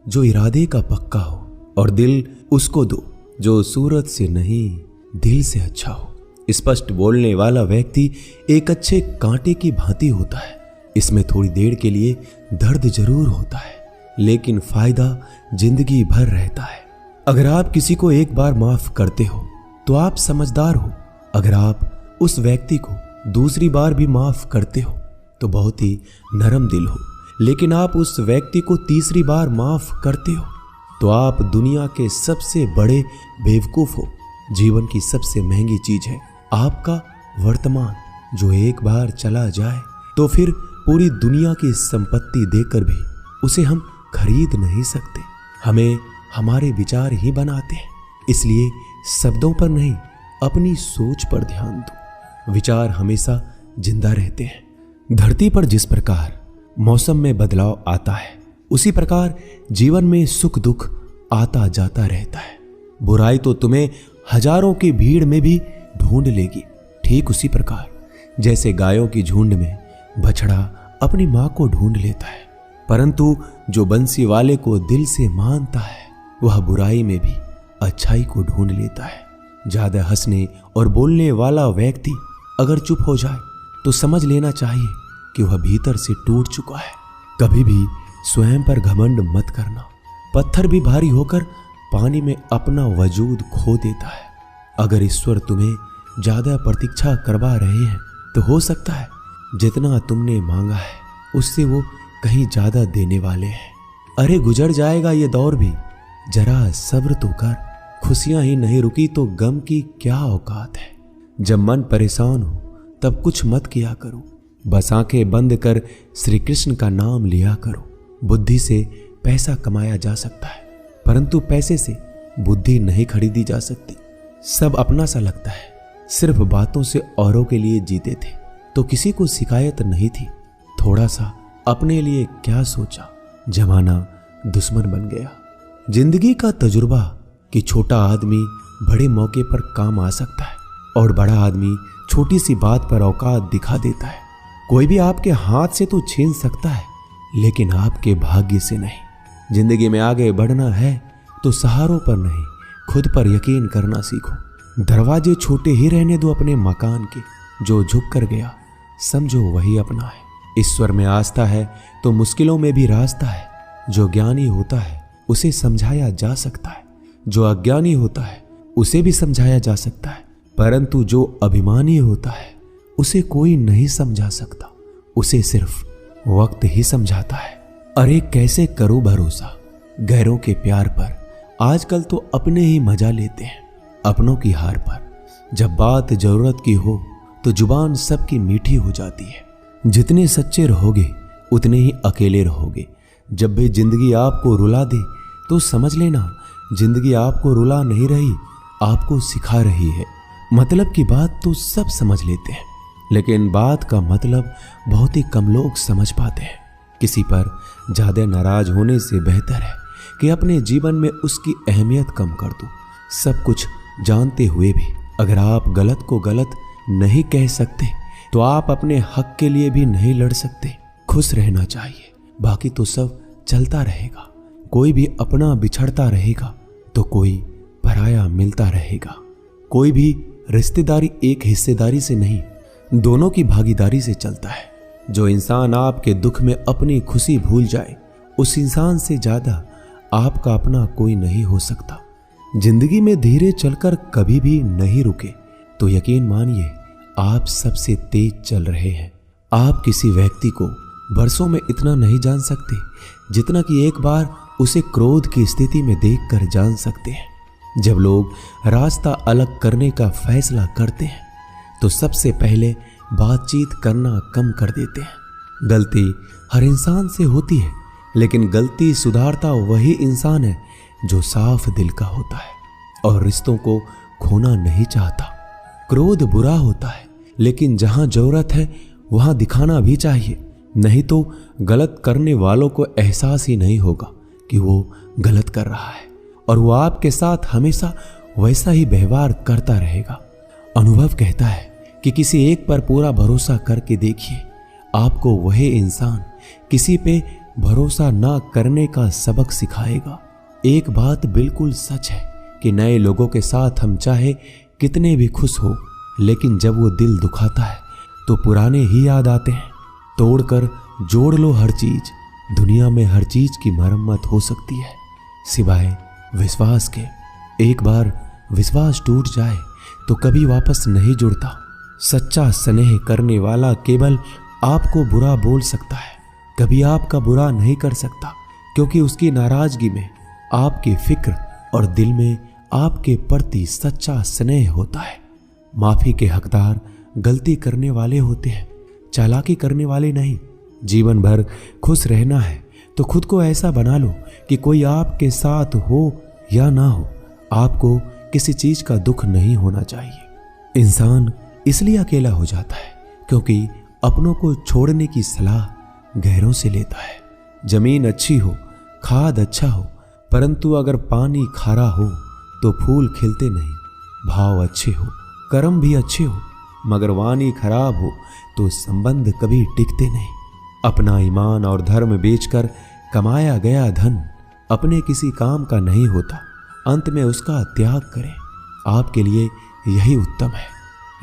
जो इरादे का पक्का हो, और दिल उसको दो जो सूरत से नहीं दिल से अच्छा हो। स्पष्ट बोलने वाला व्यक्ति एक अच्छे कांटे की भांति होता है। इसमें थोड़ी देर के लिए दर्द जरूर होता है, लेकिन फायदा जिंदगी भर रहता है। अगर आप किसी को एक बार माफ करते हो तो आप समझदार हो। अगर आप उस व्यक्ति को दूसरी बार भी माफ करते हो तो बहुत ही नरम दिल हो। लेकिन आप उस व्यक्ति को तीसरी बार माफ करते हो तो आप दुनिया के सबसे बड़े बेवकूफ हो। जीवन की सबसे महंगी चीज है आपका वर्तमान, जो एक बार चला जाए तो फिर पूरी दुनिया की संपत्ति देकर भी उसे हम खरीद नहीं सकते। हमें हमारे विचार ही बनाते हैं, इसलिए शब्दों पर नहीं अपनी सोच पर ध्यान दो। विचार हमेशा जिंदा रहते हैं। धरती पर जिस प्रकार मौसम में बदलाव आता है, उसी प्रकार जीवन में सुख दुख आता जाता रहता है। बुराई तो तुम्हें हजारों की भीड़ में भी ढूंढ लेगी, ठीक उसी प्रकार जैसे गायों की झुंड में बछड़ा अपनी मां को ढूंढ लेता है। परंतु जो बंसी वाले को दिल से मानता है, वह बुराई में भी अच्छाई को ढूंढ लेता है। ज्यादा हंसने और बोलने वाला व्यक्ति अगर चुप हो जाए तो समझ लेना चाहिए कि वह भीतर से टूट चुका है। कभी भी स्वयं पर घमंड मत करना। पत्थर भी भारी होकर पानी में अपना वजूद खो देता है। अगर ईश्वर तुम्हें ज्यादा प्रतीक्षा करवा रहे हैं तो हो सकता है जितना तुमने मांगा है उससे वो कहीं ज्यादा देने वाले हैं। अरे गुजर जाएगा ये दौर भी, जरा सब्र तो कर। खुशियां ही नहीं रुकी तो गम की क्या औकात है। जब मन परेशान हो तब कुछ मत किया करो, बस आंखें बंद कर श्री कृष्ण का नाम लिया करो। बुद्धि से पैसा कमाया जा सकता है, परंतु पैसे से बुद्धि नहीं खरीदी जा सकती। सब अपना सा लगता है। सिर्फ बातों से औरों के लिए जीते थे तो किसी को शिकायत नहीं थी। थोड़ा सा अपने लिए क्या सोचा, जमाना दुश्मन बन गया। जिंदगी का तजुर्बा कि छोटा आदमी बड़े मौके पर काम आ सकता है और बड़ा आदमी छोटी सी बात पर औकात दिखा देता है। कोई भी आपके हाथ से तो छीन सकता है, लेकिन आपके भाग्य से नहीं। जिंदगी में आगे बढ़ना है तो सहारों पर नहीं, खुद पर यकीन करना सीखो। दरवाजे छोटे ही रहने दो अपने मकान के। जो झुक कर गया समझो वही अपना है। ईश्वर में आस्था है तो मुश्किलों में भी रास्ता है। जो ज्ञानी होता है उसे समझाया जा सकता है, जो अज्ञानी होता है उसे भी समझाया जा सकता है, परंतु जो अभिमानी होता है उसे कोई नहीं समझा सकता। उसे सिर्फ वक्त ही समझाता है। अरे कैसे करो भरोसा गैरों के प्यार पर। आजकल तो अपने ही मजा लेते हैं अपनों की हार पर। जब बात जरूरत की हो तो जुबान सबकी मीठी हो जाती है। जितने सच्चे रहोगे उतने ही अकेले रहोगे। जब भी जिंदगी आपको रुला दे तो समझ लेना जिंदगी आपको रुला नहीं रही, आपको सिखा रही है। मतलब की बात तो सब समझ लेते हैं, लेकिन बात का मतलब बहुत ही कम लोग समझ पाते हैं। किसी पर ज्यादा नाराज होने से बेहतर है कि अपने जीवन में उसकी अहमियत कम कर दो। सब कुछ जानते हुए भी अगर आप गलत को गलत नहीं कह सकते तो आप अपने हक के लिए भी नहीं लड़ सकते। खुश रहना चाहिए, बाकी तो सब चलता रहेगा। कोई भी अपना बिछड़ता रहेगा तो कोई पराया मिलता रहेगा। कोई भी रिश्तेदारी एक हिस्सेदारी से नहीं, दोनों की भागीदारी से चलता है। जो इंसान आपके दुख में अपनी खुशी भूल जाए, उस इंसान से ज्यादा आपका अपना कोई नहीं हो सकता। जिंदगी में धीरे चलकर कभी भी नहीं रुके तो यकीन मानिए आप सबसे तेज चल रहे हैं। आप किसी व्यक्ति को बरसों में इतना नहीं जान सकते जितना कि एक बार उसे क्रोध की स्थिति में देखकर जान सकते हैं। जब लोग रास्ता अलग करने का फैसला करते हैं तो सबसे पहले बातचीत करना कम कर देते हैं। गलती हर इंसान से होती है, लेकिन गलती सुधारता वही इंसान है जो साफ दिल का होता है और रिश्तों को खोना नहीं चाहता। क्रोध बुरा होता है, लेकिन जहां जरूरत है वहां दिखाना भी चाहिए, नहीं तो गलत करने वालों को एहसास ही नहीं होगा कि वो गलत कर रहा है और वो आपके साथ हमेशा वैसा ही व्यवहार करता रहेगा। अनुभव कहता है कि किसी एक पर पूरा भरोसा करके देखिए, आपको वही इंसान किसी पे भरोसा ना करने का सबक सिखाएगा। एक बात बिल्कुल सच है कि नए लोगों के साथ हम चाहे कितने भी खुश हो, लेकिन जब वो दिल दुखाता है तो पुराने ही याद आते हैं। तोड़कर जोड़ लो हर चीज, दुनिया में हर चीज की मरम्मत हो सकती है सिवाय विश्वास के। एक बार विश्वास टूट जाए तो कभी वापस नहीं जुड़ता। सच्चा स्नेह करने वाला केवल आपको बुरा बोल सकता है, कभी आपका बुरा नहीं कर सकता, क्योंकि उसकी नाराजगी में आपकी फिक्र और दिल में आपके प्रति सच्चा स्नेह होता है। माफी के हकदार गलती करने वाले होते हैं, चालाकी करने वाले नहीं। जीवन भर खुश रहना है तो खुद को ऐसा बना लो कि कोई आपके साथ हो या ना हो, आपको किसी चीज का दुख नहीं होना चाहिए। इंसान इसलिए अकेला हो जाता है क्योंकि अपनों को छोड़ने की सलाह गैरों से लेता है। जमीन अच्छी हो, खाद अच्छा हो, परंतु अगर पानी खारा हो तो फूल खिलते नहीं। भाव अच्छे हो, कर्म भी अच्छे हो, मगर वाणी खराब हो तो संबंध कभी टिकते नहीं। अपना ईमान और धर्म बेचकर कमाया गया धन अपने किसी काम का नहीं होता, अंत में उसका त्याग करें। आपके लिए यही उत्तम है।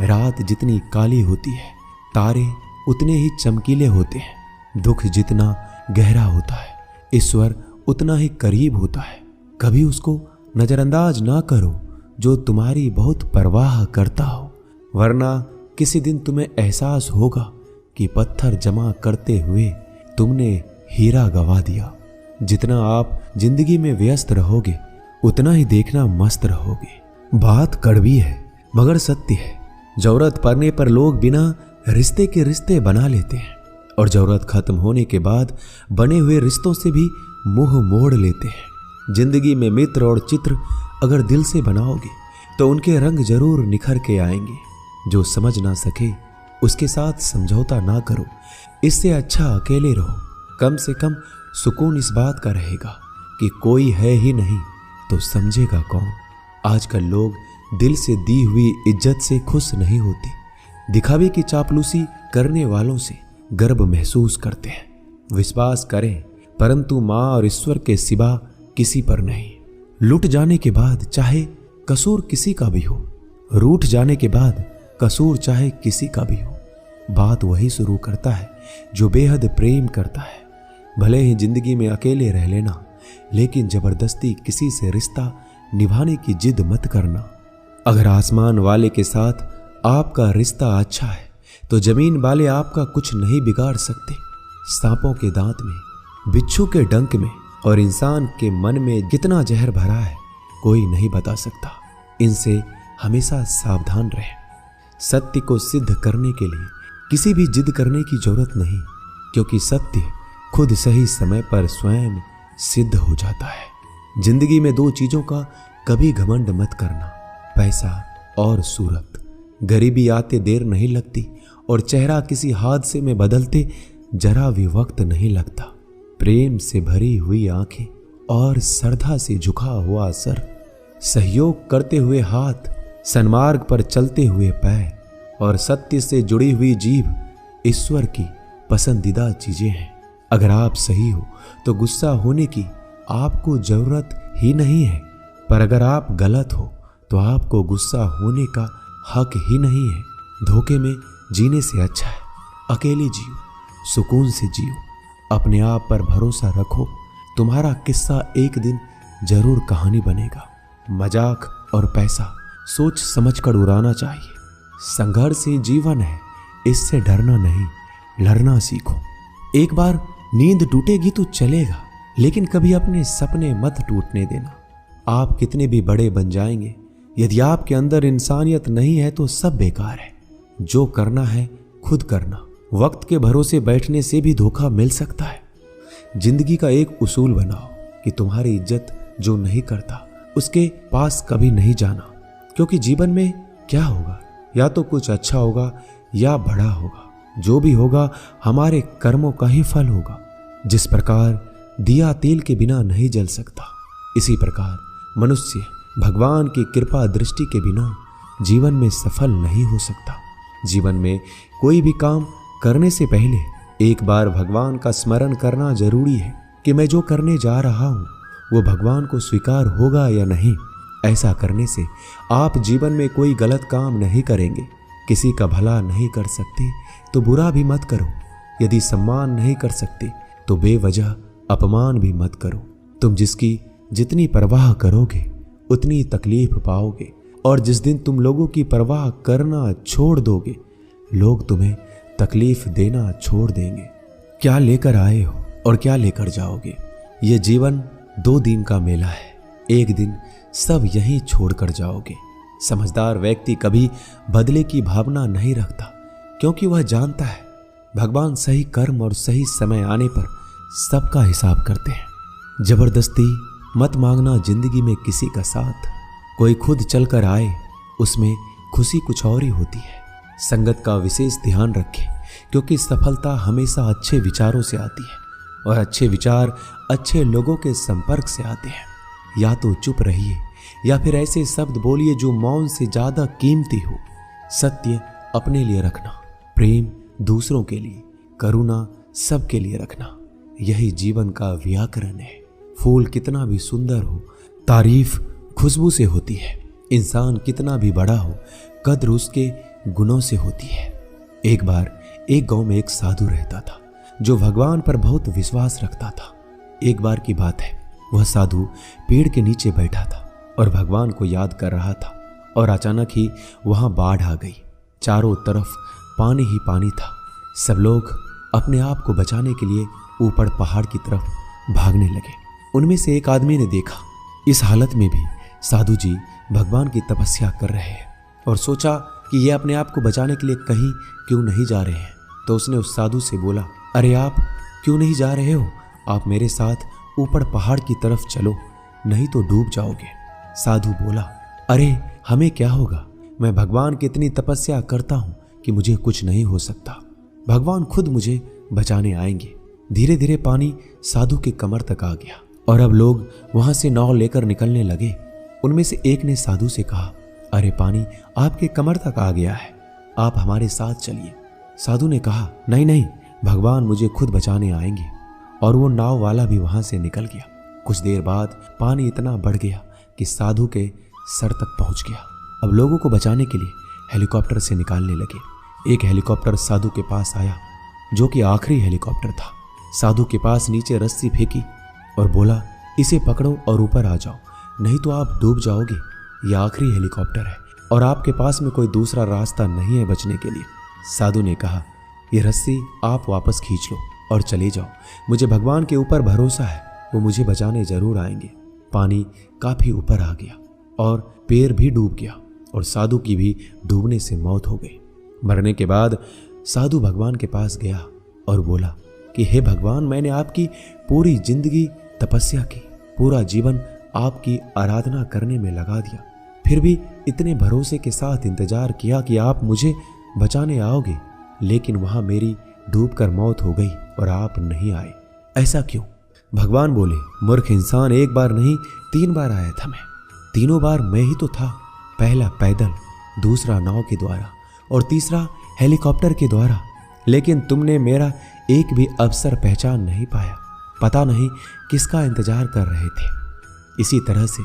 रात जितनी काली होती है, तारे उतने ही चमकीले होते हैं। दुख जितना गहरा होता है, ईश्वर उतना ही करीब होता है। कभी उसको नजरअंदाज ना करो जो तुम्हारी बहुत परवाह करता हो, वरना किसी दिन तुम्हें एहसास होगा कि पत्थर जमा करते हुए तुमने हीरा गवा दिया। जितना आप जिंदगी में व्यस्त रहोगे उतना ही देखना मस्त रहोगे। बात कड़वी है मगर सत्य है। जरूरत पड़ने पर लोग बिना रिश्ते के रिश्ते बना लेते हैं और जरूरत खत्म होने के बाद बने हुए रिश्तों से भी मुंह मोड़ लेते हैं। जिंदगी में मित्र और चित्र अगर दिल से बनाओगे तो उनके रंग जरूर निखर के आएंगे। जो समझ ना सके उसके साथ समझौता ना करो, इससे अच्छा अकेले रहो। कम से कम सुकून इस बात का रहेगा कि कोई है ही नहीं तो समझेगा कौन। आजकल लोग दिल से दी हुई इज्जत से खुश नहीं होते, दिखावे की चापलूसी करने वालों से गर्व महसूस करते हैं। विश्वास करें परंतु मां और ईश्वर के सिवा किसी पर नहीं। लुट जाने के बाद चाहे कसूर किसी का भी हो, रूठ जाने के बाद कसूर चाहे किसी का भी हो, बात वही शुरू करता है जो बेहद प्रेम करता है। भले ही जिंदगी में अकेले रह लेना, लेकिन जबरदस्ती किसी से रिश्ता निभाने की जिद मत करना। अगर आसमान वाले के साथ आपका रिश्ता अच्छा है तो जमीन वाले आपका कुछ नहीं बिगाड़ सकते। सांपों के दांत में, बिच्छू के डंक में और इंसान के मन में कितना जहर भरा है कोई नहीं बता सकता। इनसे हमेशा सावधान रहें। सत्य को सिद्ध करने के लिए किसी भी जिद करने की जरूरत नहीं, क्योंकि सत्य खुद सही समय पर स्वयं सिद्ध हो जाता है। जिंदगी में दो चीजों का कभी घमंड मत करना, पैसा और सूरत। गरीबी आते देर नहीं लगती और चेहरा किसी हादसे में बदलते जरा भी वक्त नहीं लगता। प्रेम से भरी हुई आंखें और श्रद्धा से झुका हुआ सर, सहयोग करते हुए हाथ, सन्मार्ग पर चलते हुए पैर और सत्य से जुड़ी हुई जीभ ईश्वर की पसंदीदा चीजें हैं। अगर आप सही हो तो गुस्सा होने की आपको जरूरत ही नहीं है, पर अगर आप गलत हो तो आपको गुस्सा होने का हक ही नहीं है। धोखे में जीने से अच्छा है अकेले जियो, सुकून से जियो, अपने आप पर भरोसा रखो। तुम्हारा किस्सा एक दिन जरूर कहानी बनेगा। मजाक और पैसा सोच समझकर उड़ाना चाहिए। संघर्ष ही जीवन है, इससे डरना नहीं, लड़ना सीखो। एक बार नींद टूटेगी तो चलेगा, लेकिन कभी अपने सपने मत टूटने देना। आप कितने भी बड़े बन जाएंगे, यदि आपके अंदर इंसानियत नहीं है तो सब बेकार है। जो करना है खुद करना। वक्त के भरोसे बैठने से भी धोखा मिल सकता है। जिंदगी का एक उसूल बनाओ कि तुम्हारी इज्जत जो नहीं करता उसके पास कभी नहीं जाना, क्योंकि जीवन में क्या होगा, या तो कुछ अच्छा होगा या बड़ा होगा। जो भी होगा हमारे कर्मों का ही फल होगा। जिस प्रकार दिया तेल के बिना नहीं जल सकता, इसी प्रकार मनुष्य भगवान की कृपा दृष्टि के बिना जीवन में सफल नहीं हो सकता। जीवन में कोई भी काम करने से पहले एक बार भगवान का स्मरण करना जरूरी है कि मैं जो करने जा रहा हूं वो भगवान को स्वीकार होगा या नहीं। ऐसा करने से आप जीवन में कोई गलत काम नहीं करेंगे। किसी का भला नहीं कर सकते तो बुरा भी मत करो। यदि सम्मान नहीं कर सकते तो बेवजह अपमान भी मत करो। तुम जिसकी जितनी परवाह करोगे उतनी तकलीफ पाओगे, और जिस दिन तुम लोगों की परवाह करना छोड़ दोगे लोग तुम्हें तकलीफ देना छोड़ देंगे। क्या लेकर आए हो और क्या लेकर जाओगे? ये जीवन 2 दिन का मेला है। एक दिन सब यहीं छोड़कर जाओगे। समझदार व्यक्ति कभी बदले की भावना नहीं रखता, क्योंकि वह जानता है भगवान सही कर्म और सही समय आने पर सबका हिसाब करते हैं। जबरदस्ती मत मांगना जिंदगी में किसी का साथ। कोई खुद चलकर आए उसमें खुशी कुछ और ही होती है। संगत का विशेष ध्यान रखें, क्योंकि सफलता हमेशा अच्छे विचारों से आती है और अच्छे विचार अच्छे लोगों के संपर्क से आते हैं। या तो चुप रहिए या फिर ऐसे शब्द बोलिए जो मौन से ज्यादा कीमती हो। सत्य अपने लिए रखना, प्रेम दूसरों के लिए, करुणा सबके लिए रखना, यही जीवन का व्याकरण है। फूल कितना भी सुंदर हो, तारीफ खुशबू से होती है। इंसान कितना भी बड़ा हो, कद्र उसके गुणों से होती है। एक बार एक गांव में एक साधु रहता था जो भगवान पर बहुत विश्वास रखता था। एक बार की बात है, वह साधु पेड़ के नीचे बैठा था और भगवान को याद कर रहा था, और अचानक ही वहां बाढ़ आ गई। चारों तरफ पानी ही पानी था। सब लोग अपने आप को बचाने के लिए ऊपर पहाड़ की तरफ भागने लगे। उनमें से एक आदमी ने देखा इस हालत में भी साधु जी भगवान की तपस्या कर रहे हैं, और सोचा कि ये अपने आप को बचाने के लिए कहीं क्यों नहीं जा रहे हैं। तो उसने उस साधु से बोला, अरे आप क्यों नहीं जा रहे हो? आप मेरे साथ ऊपर पहाड़ की तरफ चलो, नहीं तो डूब जाओगे। साधु बोला, अरे हमें क्या होगा? मैं भगवान की इतनी तपस्या करता हूं कि मुझे कुछ नहीं हो सकता। भगवान खुद मुझे बचाने आएंगे। धीरे धीरे पानी साधु के कमर तक आ गया और अब लोग वहां से नाव लेकर निकलने लगे। उनमें से एक ने साधु से कहा, अरे पानी आपके कमर तक आ गया है, आप हमारे साथ चलिए। साधु ने कहा, नहीं नहीं, भगवान मुझे खुद बचाने आएंगे। और वो नाव वाला भी वहां से निकल गया। कुछ देर बाद पानी इतना बढ़ गया कि साधु के सर तक पहुंच गया। अब लोगों को बचाने के लिए हेलीकॉप्टर से निकालने लगे। एक हेलीकॉप्टर साधु के पास आया, जो कि आखिरी हेलीकॉप्टर था। साधु के पास नीचे रस्सी फेंकी और बोला, इसे पकड़ो और ऊपर आ जाओ, नहीं तो आप डूब जाओगे। यह आखिरी हेलीकॉप्टर है और आपके पास में कोई दूसरा रास्ता नहीं है बचने के लिए। साधु ने कहा, यह रस्सी आप वापस खींच लो और चले जाओ। मुझे भगवान के ऊपर भरोसा है, वो मुझे बचाने जरूर आएंगे। पानी काफी ऊपर आ गया और पैर भी डूब गया और साधु की भी डूबने से मौत हो गई। मरने के बाद साधु भगवान के पास गया और बोला कि हे भगवान, मैंने आपकी पूरी जिंदगी तपस्या की, पूरा जीवन आपकी आराधना करने में लगा दिया, फिर भी इतने भरोसे के साथ इंतजार किया कि आप मुझे बचाने आओगे, लेकिन वहां मेरी डूबकर मौत हो गई और आप नहीं आए। ऐसा क्यों? भगवान बोले, मूर्ख इंसान, एक बार नहीं 3 बार आया था मैं। तीनों बार मैं ही तो था। पहला पैदल, दूसरा नाव के द्वारा और तीसरा हेलीकॉप्टर के द्वारा, लेकिन तुमने मेरा एक भी अवसर पहचान नहीं पाया। पता नहीं किसका इंतजार कर रहे थे। इसी तरह से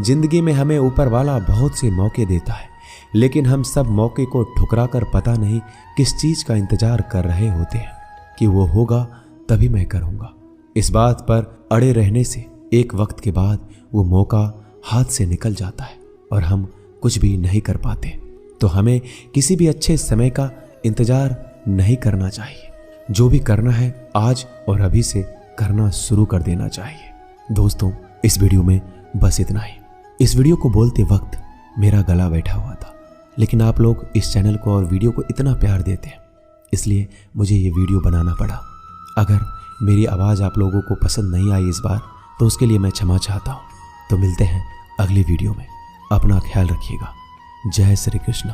जिंदगी में हमें ऊपर वाला बहुत से मौके देता है, लेकिन हम सब मौके को ठुकरा कर पता नहीं किस चीज का इंतजार कर रहे होते हैं कि वो होगा तभी मैं करूंगा। इस बात पर अड़े रहने से एक वक्त के बाद वो मौका हाथ से निकल जाता है और हम कुछ भी नहीं कर पाते। तो हमें किसी भी अच्छे समय का इंतजार नहीं करना चाहिए। जो भी करना है आज और अभी से करना शुरू कर देना चाहिए। दोस्तों, इस वीडियो में बस इतना ही। इस वीडियो को बोलते वक्त मेरा गला बैठा हुआ था, लेकिन आप लोग इस चैनल को और वीडियो को इतना प्यार देते हैं, इसलिए मुझे ये वीडियो बनाना पड़ा। अगर मेरी आवाज़ आप लोगों को पसंद नहीं आई इस बार, तो उसके लिए मैं क्षमा चाहता हूँ। तो मिलते हैं अगली वीडियो में। अपना ख्याल रखिएगा। जय श्री कृष्ण।